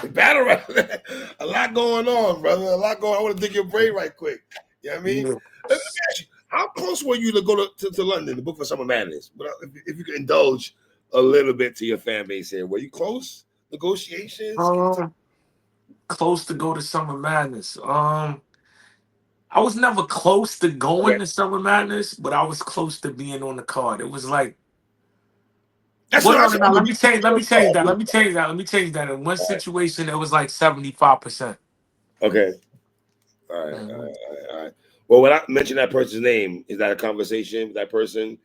Battle rap. A lot going on, brother. A lot going on. I want to dig your brain right quick. You know what I mean? Yeah. Let me ask you, how close were you to go to London to book for Summer Madness? But if you could indulge a little bit to your fan base here, were you close? Negotiations? Can you talk? Um, Close to go to Summer Madness. I was never close to going Okay. to Summer Madness, but I was close to being on the card. It was like, That's well, what no, I no, said. no. I'm Let gonna me be change. Let me change that. all Let me change that. Let me change that. In one right. situation, it was like 75%. Okay. All right. All right. All right. All right. Well, when I mention that person's name, is that a conversation with that person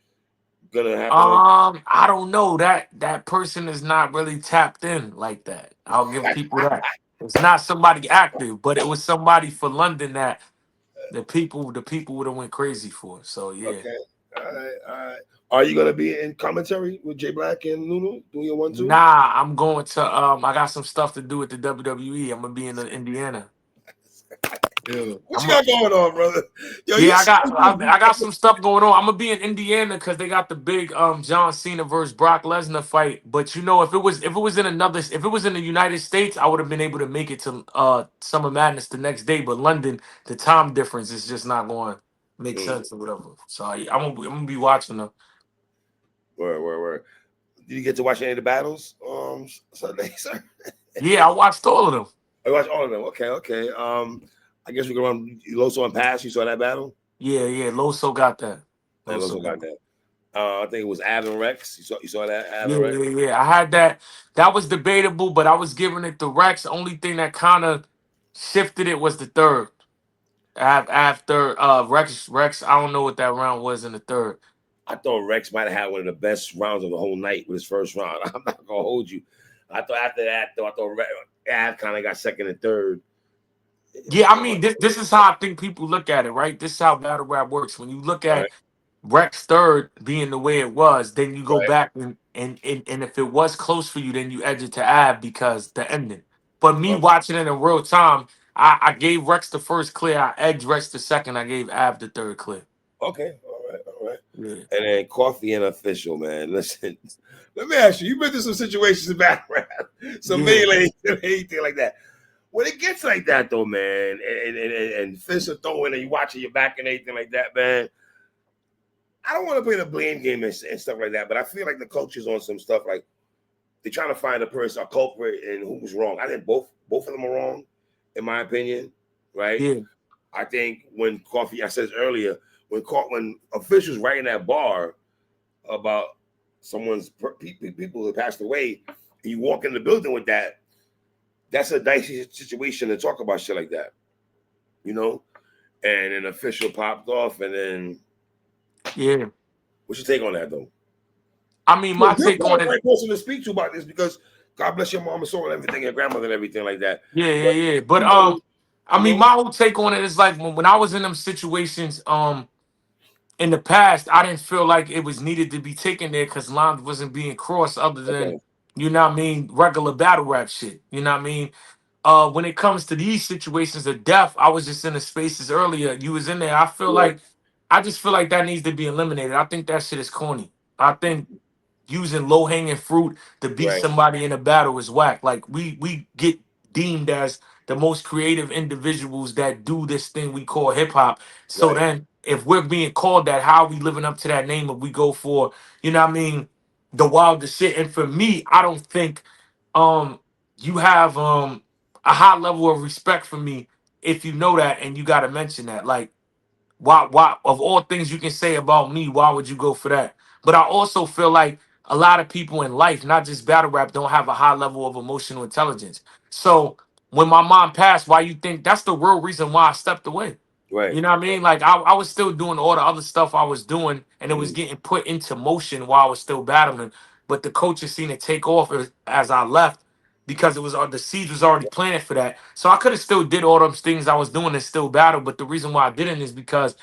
gonna happen? Like, I don't know. That person is not really tapped in like that. I'll give people that. It's not somebody active, but it was somebody for London that the people would have went crazy for. So yeah. okay. All right. All right. Are you gonna be in commentary with Jay Black and Lulu doing your 1-2? Nah, I'm going to I got some stuff to do with the WWE. I'm gonna be in Indiana. Yeah. What you got going on, brother? Yo, you Yeah, I got so I, I got some stuff going on. I'm gonna be in Indiana because they got the big John Cena versus Brock Lesnar fight. But you know, if it was in the United States, I would have been able to make it to Summer Madness the next day. But London, the time difference is just not going to make Mm, sense or whatever. So I'm gonna be watching them. word. Did you get to watch any of the battles Sunday, sir? Yeah, I watched all of them. I watched all of them. Okay, okay. I guess we can run Loso and Pass. You saw that battle? Yeah, yeah. Loso got that. Yeah, Loso Loso got got that. that. I think it was Av Rex. You saw that Av Yeah, Rex? yeah, yeah. I had that. That was debatable, but I was giving it to Rex. The only thing that kind of shifted it was the third. After Rex, I don't know what that round was in the third. I thought Rex might have had one of the best rounds of the whole night with his first round. I'm not gonna hold you. I thought after that, though, I thought Av kind of got second and third. Yeah, I mean this is how I think people look at it, right? This is how battle rap works. When you look Right, at Rex third being the way it was, then you go right. back and if it was close for you, then you edge it to Ab because the ending. But me Okay, watching it in real time, I gave Rex the first clear, I edged Rex the second, I gave Ab the third clear. okay, all right, all right. Yeah. And then Coffee and Official, man. Listen, let me ask you. You've been through some situations in battle rap, some Yeah. melee and anything like that. When it gets like that, though, man, and fists are throwing and you watching your back and anything like that, man. I don't want to play the blame game and stuff like that, but I feel like the culture's on some stuff like they're trying to find a person, a culprit, and who's wrong. I think both of them are wrong, in my opinion. Right? Yeah. I think when Coffee, I said earlier, when officials writing that bar about people that passed away, and you walk in the building with that, that's a dicey situation to talk about shit like that, you know. And an official popped off, and then Yeah. what's your take on that, though? I mean, Well, my you're take probably on it, the right person to speak to about this because God bless your mom and soul and everything, your grandmother and everything like that. yeah, yeah, But yeah. But you know, I you mean, know, my whole take on it is like when I was in them situations, in the past, I didn't feel like it was needed to be taken there because lines wasn't being crossed other than, okay, you know what I mean, regular battle rap shit. You know what I mean? When it comes to these situations of death, I was just in the spaces earlier. You was in there. yeah, I just feel like that needs to be eliminated. I think that shit is corny. I think using low hanging fruit to beat right, somebody in a battle is whack. Like we get deemed as the most creative individuals that do this thing we call hip hop. So right, then if we're being called that, how are we living up to that name if we go for, you know what I mean, the wildest shit? And for me, I don't think you have a high level of respect for me if you know that and you gotta mention that. Like why of all things you can say about me, why would you go for that? But I also feel like a lot of people in life, not just battle rap, don't have a high level of emotional intelligence. So when my mom passed, why you think that's the real reason why I stepped away? right. You know what I mean? Like I was still doing all the other stuff I was doing, and it was Mm, getting put into motion while I was still battling. But the coaches seen it take off as I left because it was the seeds was already planted for that. So I could have still did all those things I was doing and still battle. But the reason why I didn't is because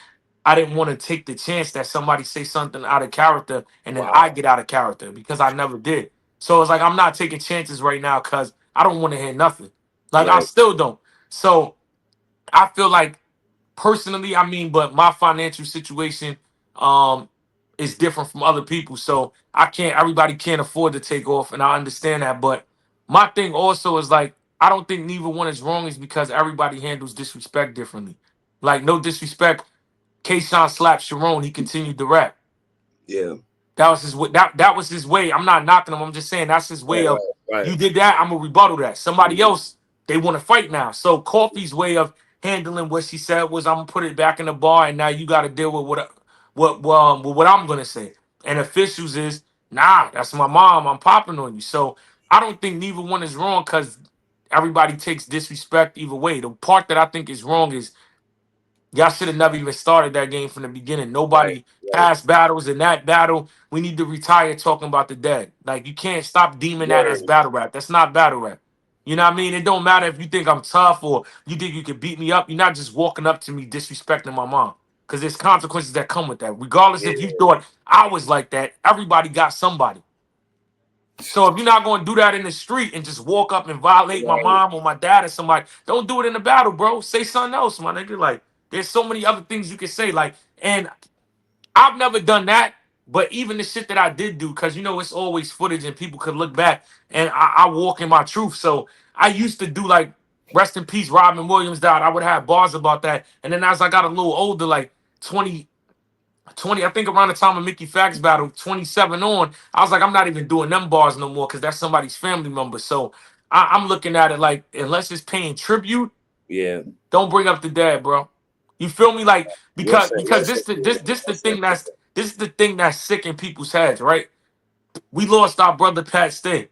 I didn't want to take the chance that somebody say something out of character and then I wow, get out of character because I never did. So it's like I'm not taking chances right now because I don't want to hear nothing. Like I right, still don't. So I feel like personally, I mean, but my financial situation um is different from other people. So I can't everybody can't afford to take off and I understand that. But my thing also is like I don't think neither one is wrong is because everybody handles disrespect differently. Like, no disrespect. Kayshawn slapped Sharon. He continued to rap. Yeah. That was his way. That was his way. I'm not knocking him. I'm just saying that's his way Right. of, Right. Right. you did that, I'm gonna rebuttal that. Somebody Mhm. else, they want to fight now. So Coffee's way of handling what she said was, I'm gonna put it back in the bar, and now you got to deal with what I'm gonna say. And officials is, nah, that's my mom. I'm popping on you. So I don't think neither one is wrong because everybody takes disrespect either way. The part that I think is wrong is, y'all should have never even started that game from the beginning. Right. Nobody Right. passed battles in that battle. We need to retire talking about the dead. Like, you can't stop deeming that as Word. battle rap. That's not battle rap. You know what I mean? It don't matter if you think I'm tough or you think you can beat me up. You're not just walking up to me disrespecting my mom. Because there's consequences that come with that. Regardless if you Yeah. thought I was like that, everybody got somebody. So if you're not going to do that in the street and just walk up and violate my Right. mom or my dad or somebody, don't do it in the battle, bro. Say something else, my nigga. Like, there's so many other things you can say. Like, and I've never done that, but even the shit that I did do, because it's always footage and people could look back, and I walk in my truth. So I used to do, like, rest in peace, Robin Williams died. I would have bars about that. And then as I got a little older, like 20, I think around the time of Mickey Fax battle, 27 on, I was like, I'm not even doing them bars no more because that's somebody's family member. So I'm looking at it like, unless it's paying tribute, Yeah. don't bring up the dead, bro. You feel me? Like, Well because said. Well because said. this Well the said. thing that's sick in people's heads, right? We lost our brother Pat Stay.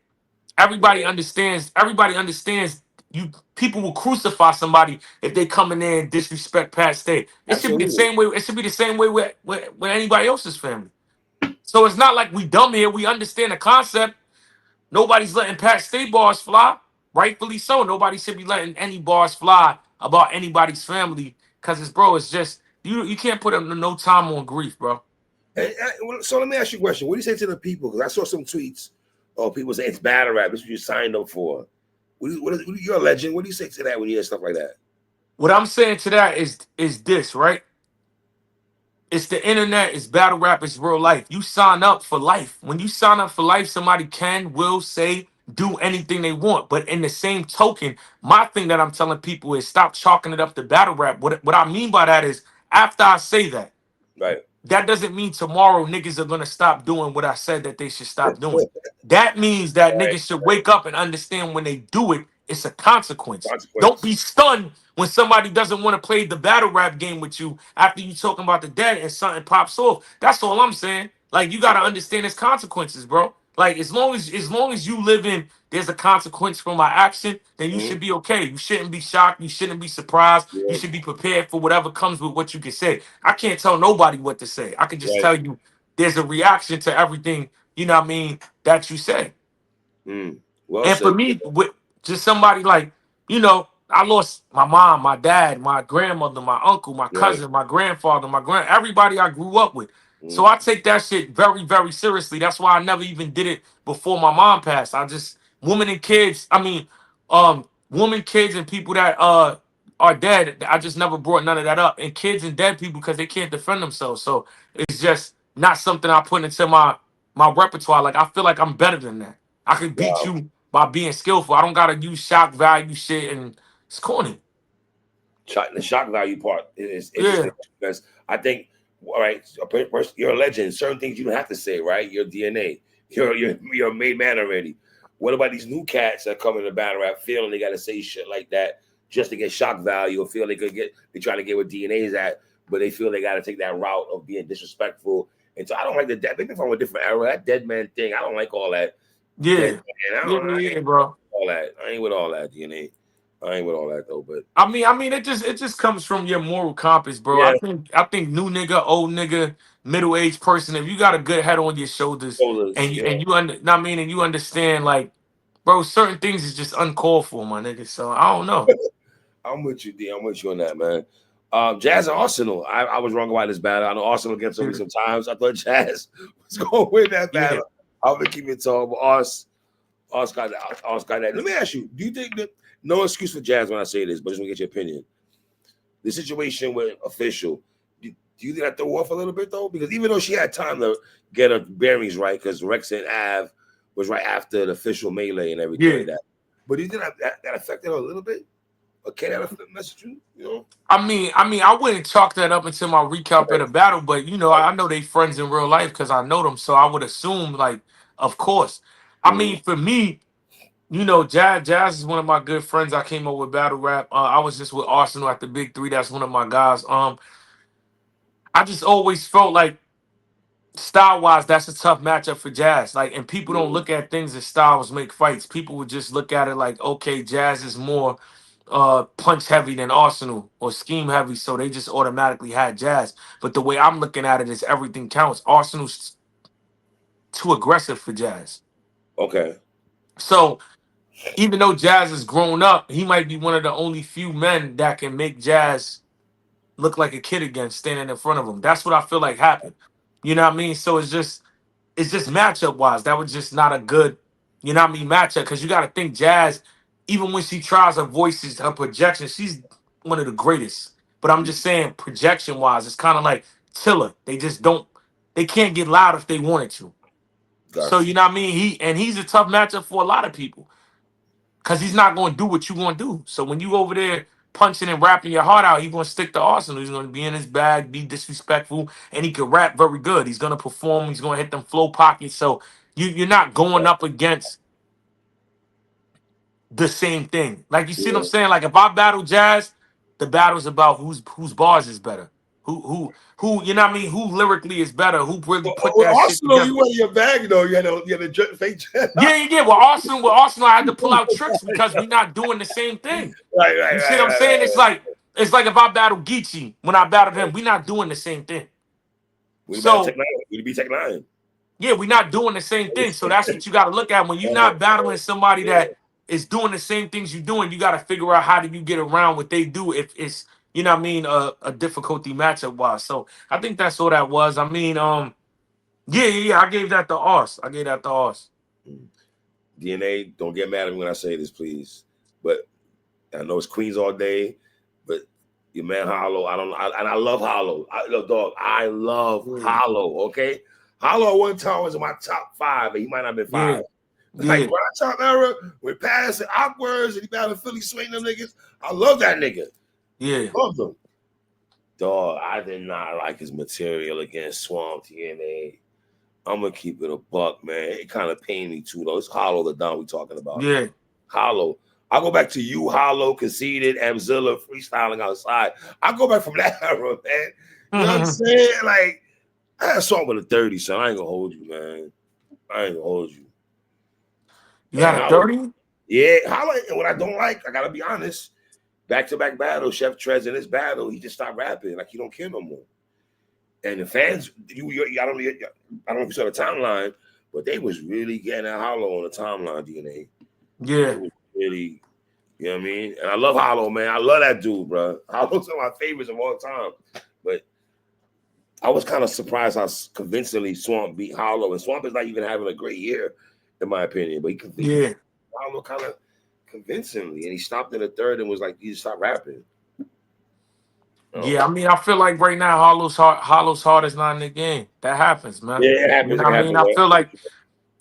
Everybody Yeah. understands. Everybody understands. You people will crucify somebody if they come in there and disrespect Pat Stay. It should be the Absolutely. same way. It should be the same way with anybody else's family. So it's not like we dumb here. We understand the concept. Nobody's letting Pat Stay bars fly. Rightfully so. Nobody should be letting any bars fly about anybody's family. Cause it's just you can't put no time on grief, bro. So let me ask you a question. What do you say to the people? Because I saw some tweets. Oh, people say it's battle rap. This is what you signed up for. You're a legend. What do you say to that when you hear stuff like that? What I'm saying to that is this, right? It's the internet, it's battle rap, it's real life. You sign up for life. When you sign up for life, somebody will say, do anything they want. But in the same token, my thing that I'm telling people is stop chalking it up to battle rap. What I mean by that is, after I say that, Right. that doesn't mean tomorrow niggas are gonna stop doing what I said that they should stop doing. That means that Right. niggas should wake up and understand when they do it, it's a consequence. Don't Consequence. be stunned when somebody doesn't want to play the battle rap game with you after you talking about the dead and something pops off. That's all I'm saying. Like, you gotta understand its consequences, bro. Like, as long as you live in there's a consequence for my action, then you Mhm. should be okay. You shouldn't be shocked. You shouldn't be surprised. You Yeah. should be prepared for whatever comes with what you can say. I can't tell nobody what to say. I can just Right. tell you there's a reaction to everything, what I mean, that you say. Mm. Well And for said. me, with just somebody like, I lost my mom, my dad, my grandmother, my uncle, my Right. cousin, my grandfather, everybody I grew up with. So Mm. I take that shit very, very seriously. That's why I never even did it before my mom passed. I just women and kids, women, kids, and people that are dead. I just never brought none of that up. And kids and dead people because they can't defend themselves. So it's just not something I put into my repertoire. Like, I feel like I'm better than that. I could beat Wow. you by being skillful. I don't gotta use shock value shit, and it's corny. The shock value part is Yeah, interesting because I think, all right, you're a legend. Certain things you don't have to say, right? Your DNA. You're a made man already. What about these new cats that come in the battle rap feeling they got to say shit like that just to get shock value, or feel they trying to get where DNA is at, but they feel they got to take that route of being disrespectful. And so I don't like the dead. Maybe from a different era, that dead man thing. I don't like all that dead yeah, man. I yeah, bro. all that. I ain't with all that DNA. I ain't with all that though. But I mean, it just comes from your moral compass, bro. I yeah, think I think new nigga, old nigga, middle aged person. If you got a good head on your shoulders, shoulders. and you Yeah. and you under, I mean, and you understand, like, bro, certain things is just uncalled for, my nigga. So I don't know. I'm with you, D. I'm with you on that, man. Jazz and Arsenal. I was wrong about this battle. I know Arsenal gets on me Yeah, sometimes. I thought Jazz was going to win that yeah. battle. I'm gonna keep it tall, but Ars got that. Ars got that. Let me ask you: do you think that, no excuse for Jazz when I say this, but just want to get your opinion? The situation with official. Do you think that threw off a little bit though? Because even though she had time to get her bearings right, because Rex and Av was right after the official melee and everything Yeah. like that. But you think that affected her a little bit? Okay, that message you, I wouldn't chalk that up until my recap of Right, the battle, but right. I know they friends in real life because I know them, so I would assume, like, of course. For me, Jazz is one of my good friends. I came up with battle rap. I was just with Arsenal at the Big Three. That's one of my guys. I just always felt like style wise, that's a tough matchup for Jazz. Like, and people don't Mm. look at things as styles make fights. People would just look at it like, okay, Jazz is more punch heavy than Arsenal or scheme heavy, so they just automatically had Jazz. But the way I'm looking at it is everything counts. Arsenal's too aggressive for Jazz. Okay. So even though Jazz has grown up, he might be one of the only few men that can make Jazz look like a kid again standing in front of him. That's what I feel like happened. You know what I mean? So it's just matchup wise. That was just not a good, matchup. Because you got to think Jazz, even when she tries her voices, her projection, she's one of the greatest. But I'm just saying, projection wise, it's kind of like Tiller. They just don't, they can't get loud if they wanted to. So Got you. he's a tough matchup for a lot of people because he's not going to do what you going to do. So when you over there punching and rapping your heart out, he's going to stick to Arsenal. He's going to be in his bag, be disrespectful, and he can rap very good. He's going to perform. He's going to hit them flow pockets. So you're not going up against the same thing. Like you see what I'm Yeah. saying? Like if I battle Jazz, the battle's about whose bars is better. Who you know what I mean? Who lyrically is better? Who really put With that shit Arsenal, together? you went in your bag though. You had a fake jet. Yeah. With Arsenal, I had to pull out tricks because we're not doing the same thing. Right, right, You see right, what I'm right, saying? right, right. It's like if I battle Geechee, when I battled him, we're not doing the same thing. We better Tech So Nine. We be Tech Nine. yeah, we're not doing the same thing. So that's what you got to look at when you're not battling somebody Yeah. that is doing the same things you're doing. You got to figure out how do you get around what they do if it's a difficulty matchup wise. So I think that's all that was. Yeah. I gave that the Ars. I gave that the Ars. DNA, don't get mad at me when I say this, please. But I know it's Queens all day, but your man Hollow, and I love Hollow. Dog, I love Yeah, Hollow. Okay, Hollow at one time was in my top five, and he might not have been yeah, five. Like yeah, Grind Top era, with Pass and Awkwards, and he battled Philly Swing them niggas. I love that nigga. yeah, Love them. Dog, I did not like his material against Swamp TNA. I'm gonna keep it a buck, man. It kind of pained me too, though. It's Hollow the Don we talking about. yeah, Hollow. I'll go back to you, Hollow, Conceited, Amzilla, freestyling outside. I'll go back from that era, man. You know what I'm yeah. saying? Like, I had a song with a 30, son. I ain't gonna hold you, man. I ain't gonna hold you. You Man, had a Hollow. 30? Yeah, Hollow. And what I don't like, I gotta be honest. Back-to-back battle, Chef Trez in this battle, he just stopped rapping. Like he don't care no more. And the fans, I don't know if you saw the timeline, but they was really getting at Hollow on the timeline, DNA. Yeah, It was really, you know what I mean? And I love Hollow, man. I love that dude, bro. Hollow's one of my favorites of all time. But I was kind of surprised how convincingly Swamp beat Hollow. And Swamp is not even having a great year, in my opinion. But he beat yeah. Hollow kind of convincingly. And he stopped in the third and was like, you stop rapping. Yeah, Oh. I feel like right now Hollow's heart is not in the game. That happens, man. Yeah, it You happens. know It what can I mean? happen.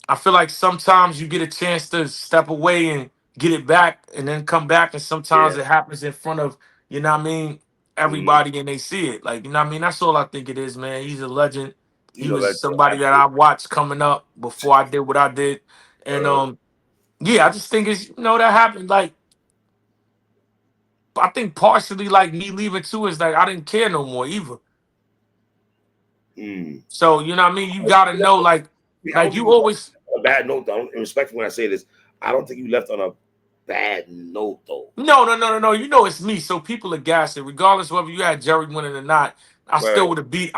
I feel like sometimes you get a chance to step away and get it back and then come back, and sometimes Yeah. it happens in front of, Mm-hmm. everybody and they see it. Like, that's all I think it is, man. He's a legend. He's He a was legend. somebody that I watched coming up before I did what I did. And yeah, I just think that happened. Like, I think partially like me leaving too is like I didn't care no more either. Mm. So you know what I mean? You gotta know I like don't think you you left always on a bad note. Though. Respectfully, when I say this, I don't think you left on a bad note, though. no. You know it's me. So people are gassing. Regardless whether you had Jerry winning or not, Right, I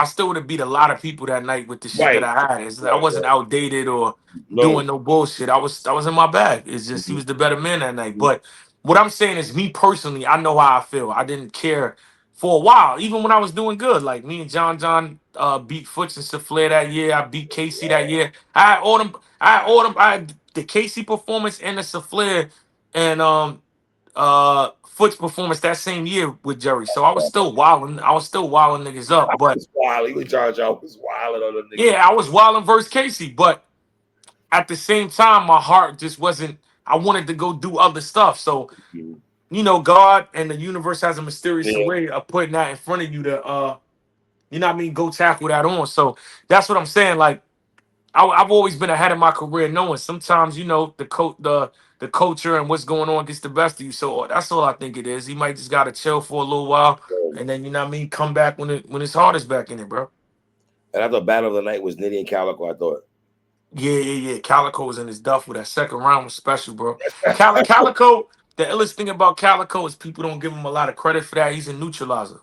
still would have beat a lot of people that night with the shit that right, I had. I wasn't right. outdated or doing No. no bullshit. I was in my bag. It's just he Mhm, was the better man that night. mhm. But what I'm saying is me personally, I know how I feel. I didn't care for a while, even when I was doing good. Like me and John beat Foots and Soufflé that year. I beat Casey that year. I had the Casey performance and the Soufflé and Foot's performance that same year with Jerry. So I was still wilding. I was still wilding niggas I up. But was wild. Even George, I was wild on the niggas. yeah, I was wilding versus Casey. But at the same time, my heart just wasn't. I wanted to go do other stuff. So, Mhm. God and the universe has a mysterious Yeah. way of putting that in front of you to go tackle that on. So that's what I'm saying. Like I've always been ahead of my career, knowing sometimes the culture and what's going on gets the best of you. So that's all I think it is. He might just gotta chill for a little while, and then come back when his heart is back in it, bro. And I thought Battle of the Night was Nitty and Calico. I thought. Yeah, yeah, yeah. Calico was in his duffel. That second round was special, bro. Calico. The illest thing about Calico is people don't give him a lot of credit for that. He's a neutralizer.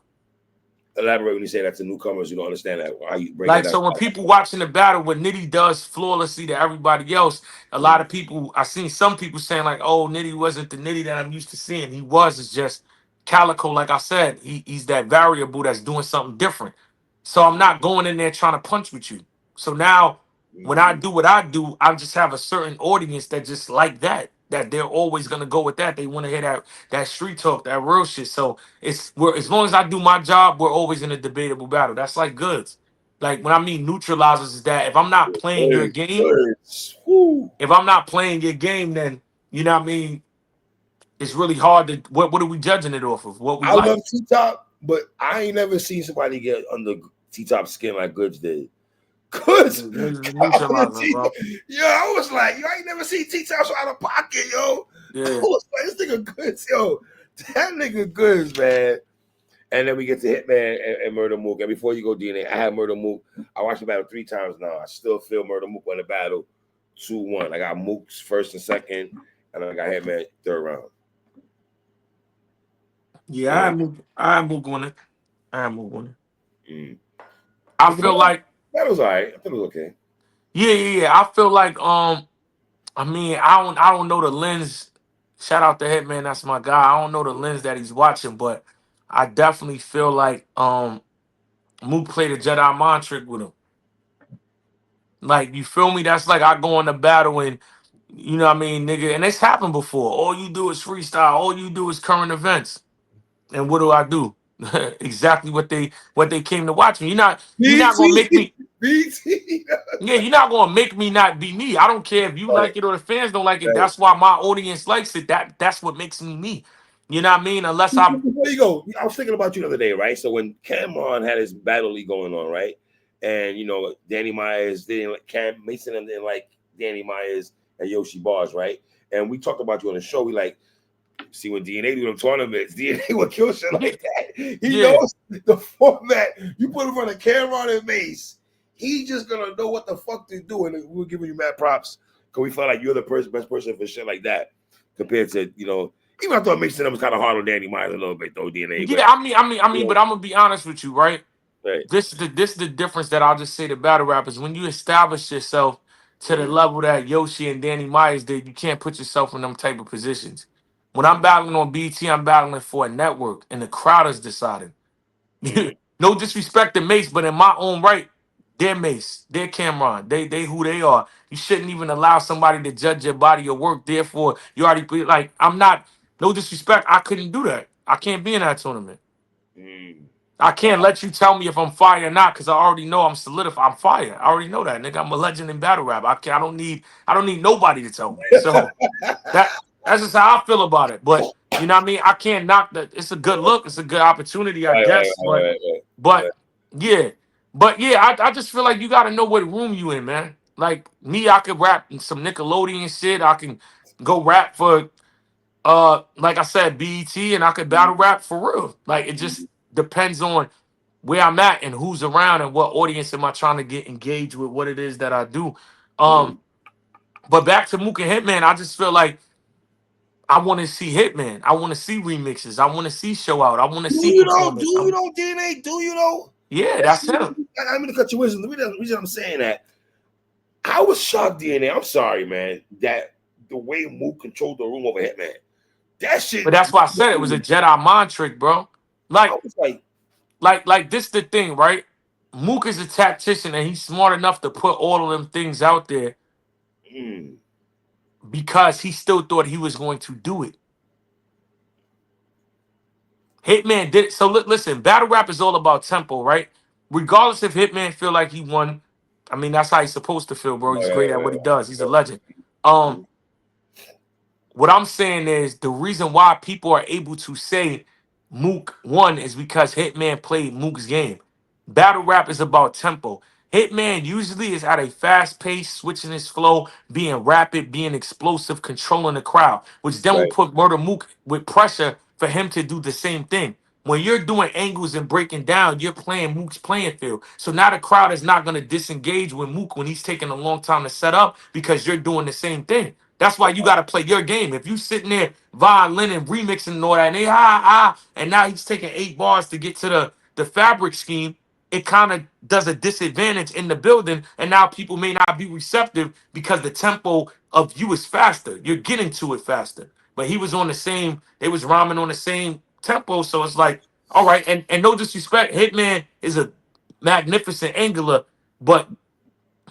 Elaborate when you say that to newcomers. You don't understand that. How you break that Like, down? so when people watching the battle, what Nitty does flawlessly to everybody else, a lot of people, I seen some people saying like, "Oh, Nitty wasn't the Nitty that I'm used to seeing." He was. It's just Calico, like I said, he's that variable that's doing something different. So I'm not going in there trying to punch with you. So now when I Mm-hmm. do what I do, I just have a certain audience that just like that. That they're always gonna go with that. They want to hear that street talk, that real shit. So as long as I do my job, we're always in a debatable battle. That's like goods. Like when I mean neutralizers is that if I'm not playing your Words, game, words. Woo. then you know what I mean, it's really hard to what are we judging it off of? What we I like. love T Top, but I ain't never seen somebody get under T Top skin like Goods did. Goods There's the got on the neutralizer, T. bro. Yo, I was like, yo, I ain't never seen T Top so out of pocket, yo. I Yeah. was like, this nigga Goods, yo. That nigga Goods, man. And then we get to Hitman and Murder Mook. And before you go, DNA, I have Murder Mook. I watched the battle 3 times now. I still feel Murder Mook won the battle 2-1. I got Mook's first and second, and I got Hitman third round. Yeah, And I move on it. I move on it. mm. I But the feel like battle was all right. I thought it was okay. yeah, yeah, yeah. I feel like I mean, I don't know the lens. Shout out to Hitman, that's my guy. I don't know the lens that he's watching, but I definitely feel like Mook played a Jedi mind trick with him. Like, you feel me? That's like I go into battle and you know what I mean, nigga, and it's happened before. All you do is freestyle, all you do is current events. And what do I do? Exactly what they came to watch me. You're not gonna make BT, me BT. yeah, you're not gonna make me not be me. I don't care if you Right, like it or the fans don't like it. right. That's why my audience likes it. That's what makes me me. You know what I mean? Unless I'm Before you go, I was thinking about you the other day, right? So when Cameron had his battle league going on, right? And Danny Myers didn't like Cam Mason and didn't like Danny Myers and Yoshi Bars, right? And we talked about you on the show. We like see when DNA do them tournaments, DNA will kill shit like that. He yeah. knows the format. You put in front of Cameron and Mace, he just gonna know what the fuck to do. And we're giving you mad props because we felt like you're the best person for shit like that compared to even I thought Mason was kind of hard on Danny Myers a little bit though, DNA, Yeah, but I mean, but I'm gonna be honest with you, right? right. This is the difference that I'll just say to battle rappers. When you establish yourself to the Mm, level that Yoshi and Danny Myers did, you can't put yourself in them type of positions. When I'm battling on BT, I'm battling for a network, and the crowd is deciding. mm, No disrespect to Mace, but in my own right, they're Mace, they're Cameron, they who they are. You shouldn't even allow somebody to judge your body of work. Therefore, you already like I'm not. No disrespect, I couldn't do that. I can't be in that tournament. mm. I can't let you tell me if I'm fire or not because I already know I'm solidified. I'm fire. I already know that, nigga. I'm a legend in battle rap. I don't need nobody to tell me. So that's just how I feel about it. But you know what I mean? I can't knock that. It's a good look. It's a good opportunity, I Right, right, guess. right, But right, right. but yeah. But yeah, I just feel like you gotta know what room you in, man. Like me, I could rap in some Nickelodeon shit. I can go rap for like I said, BET, and I could battle rap for real. Like it just depends on where I'm at and who's around and what audience am I trying to get engaged with what it is that I do. Mm. Um, but back to Mook and Hitman, I just feel like I want to see Hitman. I want to see remixes. I want to see show out. I want to Do see you know? Do performance. you know DNA? Do you know? Yeah, That's that's him. I'm gonna cut your wisdom. The reason I'm saying that I was shocked, DNA. I'm sorry, man, that the way Mook controlled the room over Hitman, that shit. But that's why I said it was a Jedi mind trick, bro. I Like, was like, like this the thing, right? Mook is a tactician and he's smart enough to put all of them things out there mm, because he still thought he was going to do it. Hitman did it. So listen, battle rap is all about tempo, right? Regardless if Hitman feel like he won, I mean that's how he's supposed to feel, bro. He's great at what he does. He's a legend. Um, mm, What I'm saying is the reason why people are able to say Mook won is because Hitman played Mook's game. Battle rap is about tempo. Hitman usually is at a fast pace, switching his flow, being rapid, being explosive, controlling the crowd, which then will Right. put Murder Mook with pressure for him to do the same thing. When you're doing angles and breaking down, you're playing Mook's playing field. So now the crowd is not going to disengage with Mook when he's taking a long time to set up because you're doing the same thing. That's why you got to play your game. If you sitting there violin and remixing and all that, and they and now he's taking 8 bars to get to the fabric scheme, it kind of does a disadvantage in the building, and now people may not be receptive because the tempo of you is faster. You're getting to it faster. But he was on the same, they was rhyming on the same tempo, so it's like, all right, and no disrespect, Hitman is a magnificent angler, but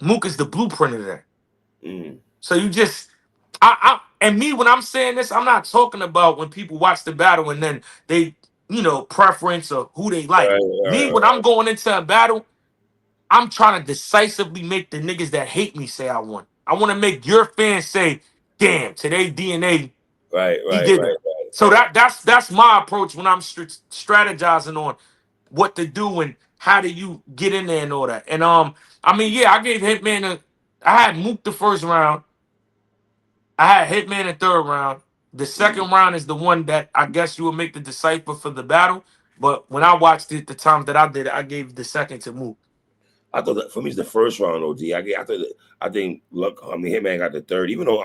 Mook is the blueprint of that. Mm. So you just, and me when I'm saying this, I'm not talking about when people watch the battle and then they, preference or who they All like. right, all Me right, when all I'm going into a battle, I'm trying to decisively make the niggas that hate me say I won. I want to make your fans say, "Damn, today DNA right, he right, did right, that." So right, that's my approach when I'm strategizing on what to do and how do you get in there and all that. And I mean, yeah, I gave Hitman I had Mook the first round. I had Hitman in third round. The right. second round is the one that I guess you would make the decipher for the battle. But when I watched it, the times that I did it, I gave the second to Mook. I thought that for me it's the first round. OG. I thought I think look. I mean, Hitman got the third. Even though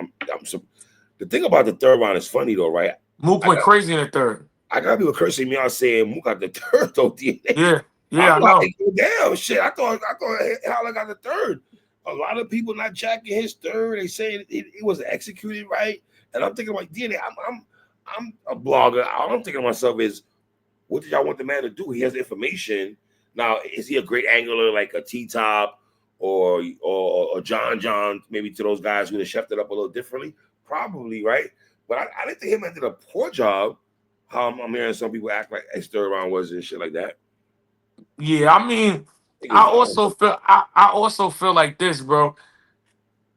the thing about the third round is funny though, right? Mook I went got crazy in the third. I got people cursing me out saying Mook got the third though. DNA. Yeah, yeah, I'm I know. like, damn shit. I thought Howler got the third. A lot of people not jacking his third. They saying it was executed right. And I'm thinking like DNA. I'm a blogger. All I'm thinking to myself is, what did y'all want the man to do? He has information. Now, is he a great angler like a T Top or John, maybe to those guys who have chefed it up a little differently? Probably, right? But I didn't think him did a poor job. I'm hearing some people act like his third round was and shit like that. I Yeah, I mean, think it was fine. I also feel like this, bro.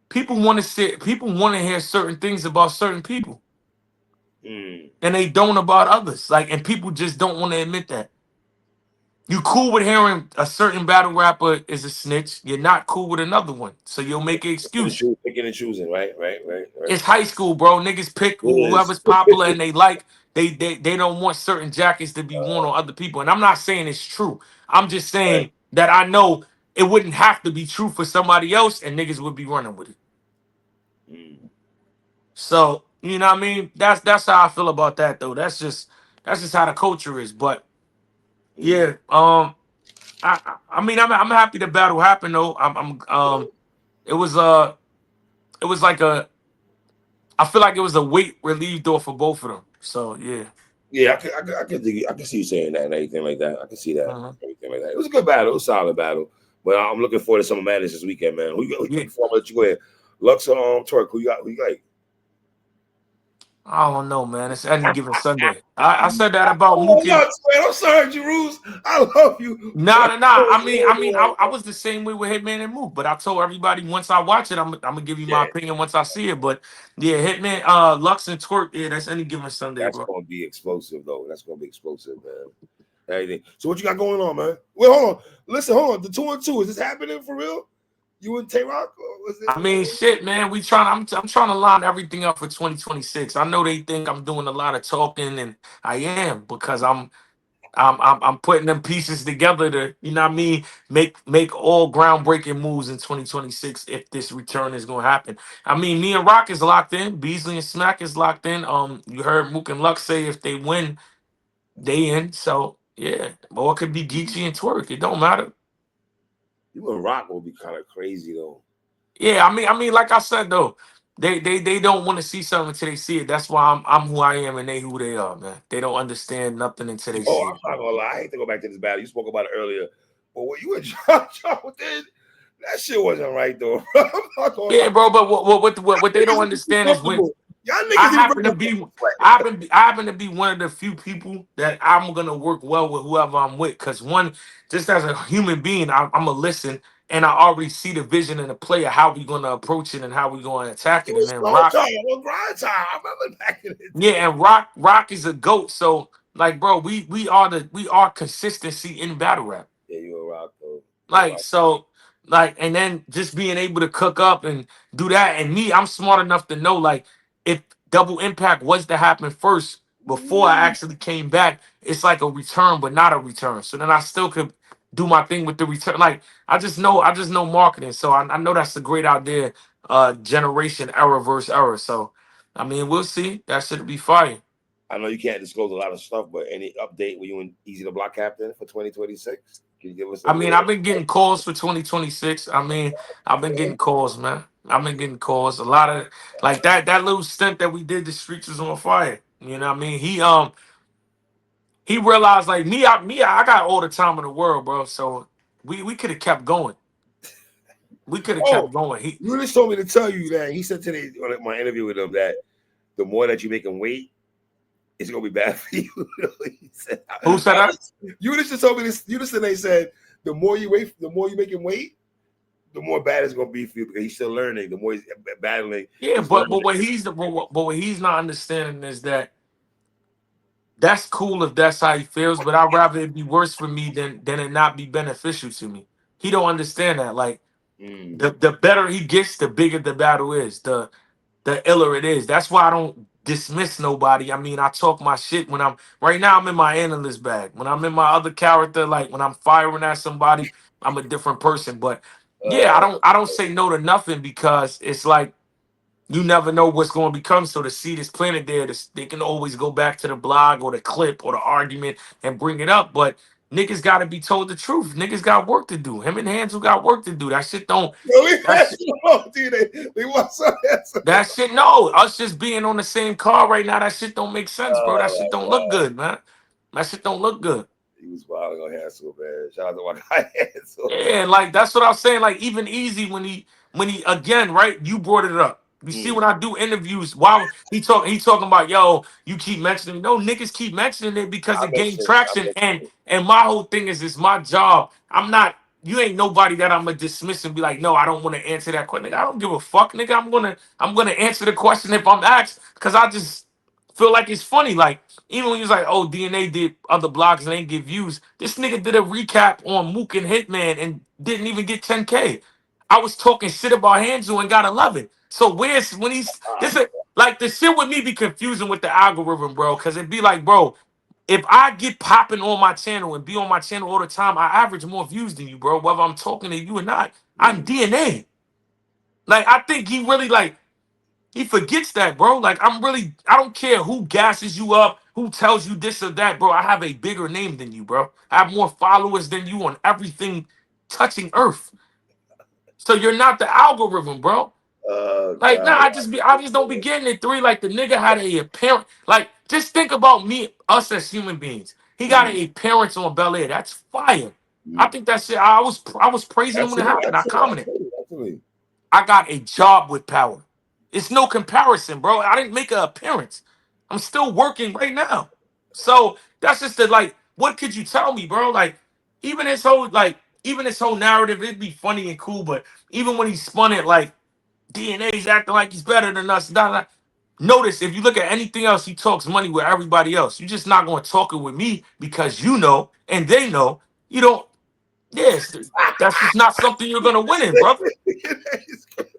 People want to hear certain things about certain people, Mm. and they don't about others. Like, and people just don't want to admit that. You cool with hearing a certain battle rapper is a snitch. You're not cool with another one, so you'll make an excuse. Picking and choosing, right, right, right, right. It's high school, bro. Niggas pick It is. whoever's popular and they like. They don't want certain jackets to be worn on other people. And I'm not saying it's true. I'm just Right. saying that I know it wouldn't have to be true for somebody else, and niggas would be running with it. Mm. So you know what I mean? That's how I feel about that though. That's just how the culture is. But Mm. yeah, I mean I'm happy the battle happened though. It was it was like I feel like it was a weight relieved off for both of them. So yeah. Yeah, I can see you saying that and everything like that. I can see that Uh-huh. everything like that. It was a good battle, it was a solid battle. But I'm looking forward to some of Madness this weekend, man. Yeah. Before I let you go ahead, Lux on Twerk. Who you got? Who you like? I don't know, man. It's any given Sunday. I said that about Oh, Mookie. Lux, man. I'm sorry, Jeruz. I love you. Nah, But nah, nah. I was the same way with Hitman and Mook, but I told everybody once I watch it, I'm gonna give you my yeah, opinion once I see it. But yeah, Hitman, Lux and Twerk, yeah, that's any given Sunday, that's bro. gonna be explosive, though. That's gonna be explosive, man. Everything. So what you got going on, man? Well, hold on. Listen, hold on. The 2-2, is this happening for real? You and Tay Rock? Was it? I mean, shit, man. I'm trying to line everything up for 2026. I know they think I'm doing a lot of talking, and I am because I'm putting them pieces together to, you know what I mean, make all groundbreaking moves in 2026 if this return is gonna happen. I mean, me and Rock is locked in, Beasley and Smack is locked in. You heard Mook and Lux say if they win, they in. So yeah, or it could be Geechee and Twerk. It don't matter. You and Rock will be kind of crazy, though. Yeah, I mean, like I said though, they don't want to see something until they see it. That's why I'm who I am and they who they are, man. They don't understand nothing until they Oh, see it. I'm not gonna lie. I hate to go back to this battle. You spoke about it earlier. But what you and John did, that shit wasn't right, though. I'm not gonna lie. Yeah, bro, but what they don't Niggas is too understand is when comfortable. Y'all I niggas need to happen bring to the be sweat. I happen to be one of the few people that I'm gonna work well with whoever I'm with. Cause one, just as a human being, I'm gonna listen, and I already see the vision and the play of how we gonna approach it and how we gonna attack It it. And was then slow Rock, time. It was grind time. I remember back in the day. yeah, and Rock is a goat. So like, bro, we are consistency in battle rap. Yeah, you were rock though. You were Like rock. so, like, and then just being able to cook up and do that. And me, I'm smart enough to know like if double impact was to happen first before I actually came back, it's like a return, but not a return. So then I still could do my thing with the return. Like I just know marketing. So I know that's a great idea. Generation error versus error. So I mean, we'll see. That should be fire. I know you can't disclose a lot of stuff, but any update with you and Easy the Block Captain for 2026? Can you give us a I mean, little? I've been getting calls for 2026. I mean, I've been getting calls, man. I've been getting calls. A lot of like that little stint that we did, the streets was on fire. You know what I mean? He realized like I got all the time in the world, bro. So we could have kept going. We could have Oh, kept going. He you just told me to tell you that he said today on my interview with him that the more that you make him wait, it's gonna be bad for you. He said, who said that? you just told me this. You just today said the more you wait, the more you make him wait, the more bad it's gonna be for you because he's still learning. The more he's battling, Yeah, he's but learning. what he's not understanding is that that's cool if that's how he feels, but I'd rather it be worse for me than it not be beneficial to me. He don't understand that. Like Mm. the better he gets, the bigger the battle is, the iller it is. That's why I don't dismiss nobody. I mean, I talk my shit when I'm right now. I'm in my analyst bag. When I'm in my other character, like when I'm firing at somebody, I'm a different person. But yeah, Uh, I don't say no to nothing because it's like you never know what's going to become. So the seed is planted there. They can always go back to the blog or the clip or the argument and bring it up. But niggas got to be told the truth. Niggas got work to do. Him and Hansel got work to do. That shit don't. really? That shit. Dude, they want some answer. That shit. No, us just being on the same car right now. That shit don't make sense, bro. That shit Oh don't my look god, good, man. That shit don't look good. he was wild on Hansel, man. Shout out to my guy Hansel. Yeah, like that's what I was saying. Like even easy when he again, right? You brought it up. You see Mm. when I do interviews, while he talking about yo, you keep mentioning no niggas keep mentioning it because I it gained mentioned, I traction. And mentioned. and my whole thing is it's my job. I'm not you ain't nobody that I'm gonna dismiss and be like, no, I don't want to answer that question. Nigga, I don't give a fuck, nigga. I'm gonna answer the question if I'm asked because I just feel like it's funny. Like even when he was like, oh, DNA did other blogs and they didn't get views. This nigga did a recap on Mook and Hitman and didn't even get 10K. I was talking shit about Hanzo and got 11. So where's when he's this is like the shit with me be confusing with the algorithm, bro. Cause it'd be like, bro, if I get popping on my channel and be on my channel all the time, I average more views than you, bro. Whether I'm talking to you or not, I'm Mm. DNA. Like I think he really like he forgets that, bro. Like I don't care who gasses you up, who tells you this or that, bro. I have a bigger name than you, bro. I have more followers than you on everything touching Earth. So you're not the algorithm, bro. Oh Like, nah, god. I just don't be getting it three. Like the nigga had a appearance. Like, just think about me, us as human beings. He got Mm. a appearance on Bel Air. That's fire. I Mm. think that shit. I was praising him when it happened. I commented. Absolutely. I got a job with power. It's no comparison, bro. I didn't make an appearance. I'm still working right now. So that's just the like, what could you tell me, bro? Like, even this whole narrative, it'd be funny and cool, but even when he spun it like DNA's acting like he's better than us, notice if you look at anything else, he talks money with everybody else. You're just not gonna talk it with me because you know and they know you don't. Yes, that's just not something you're gonna win in, brother.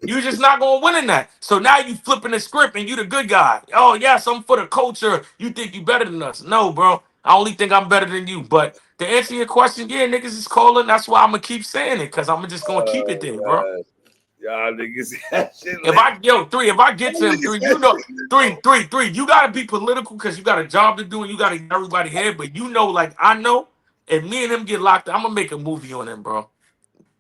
You're just not gonna win in that. So now you flipping the script and you the good guy. Oh yes, I'm for the culture. You think you better than us? No, bro. I only think I'm better than you. But to answer your question, yeah, niggas is calling. That's why I'm gonna keep saying it because I'm just gonna keep it Oh there, bro. man. Y'all niggas that shit If lit. I yo three, if I get Y'all to him niggas three, that you know shit lit three, though. three, three. You gotta be political because you got a job to do and you gotta get everybody here. But you know, like I know, if me and him get locked, I'm gonna make a movie on him, bro.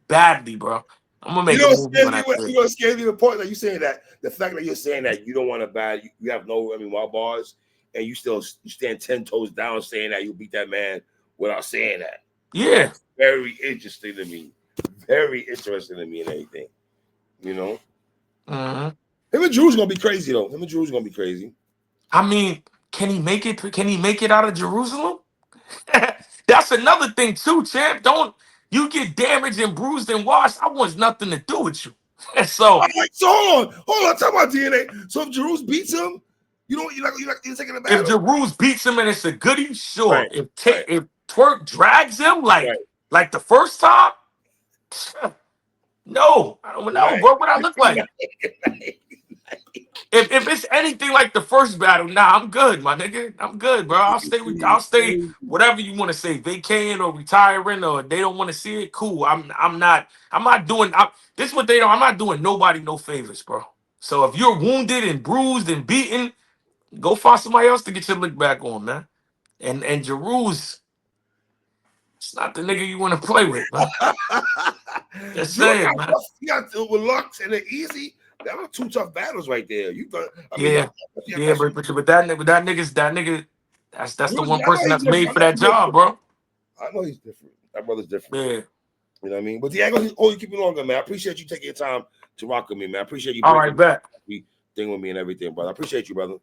Badly, bro. I'm gonna You make know a what movie scares on me? that What shit. you know what scares me? The point that you saying that the fact that you're saying that you don't want to bad, you have no wild bars, and you stand 10 toes down saying that you beat that man without saying that. Yeah. That's very interesting to me. Very interesting to me and anything. You know, Mhm. him and Drew's gonna be crazy though. Him and Drew's gonna be crazy. I mean, can he make it? Can he make it out of Jerusalem? That's another thing too, champ. Don't You get damaged and bruised and washed. I want nothing to do with you. And All so right, so hold on. Talk about DNA. So if Jerus beats him, you're taking the if battle. Jerus beats him and it's a goodie, sure. Right, right, If Twerk drags him right, like the first time, no, I don't know, right. bro. What I look like? If it's anything like the first battle, nah, I'm good, my nigga. I'm good, bro. I'll stay whatever you want to say, vacating or retiring, or they don't want to see it. Cool. I'm not doing this is what they don't. I'm not doing nobody no favors, bro. So if you're wounded and bruised and beaten, go find somebody else to get your lick back on, man. And Jerus, it's not the nigga you want to play with, man. Just Drew saying, got man. tough. He got with Lux and the Easy. That was two tough battles right there. You thought? I mean, Yeah, yeah, but that nigga, that's the Drew, one I know person he's that's made different. for that job, bro. I know he's different. That brother's different. Yeah. You know what I mean? But Diego, you keep it longer, man. I appreciate you taking your time to rock with me, man. I appreciate you All right, bet. thing with me and everything, brother. I appreciate you, brother.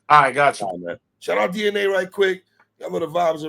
All right, got you. All right, man. Shout out DNA right quick. Y'all know the vibes.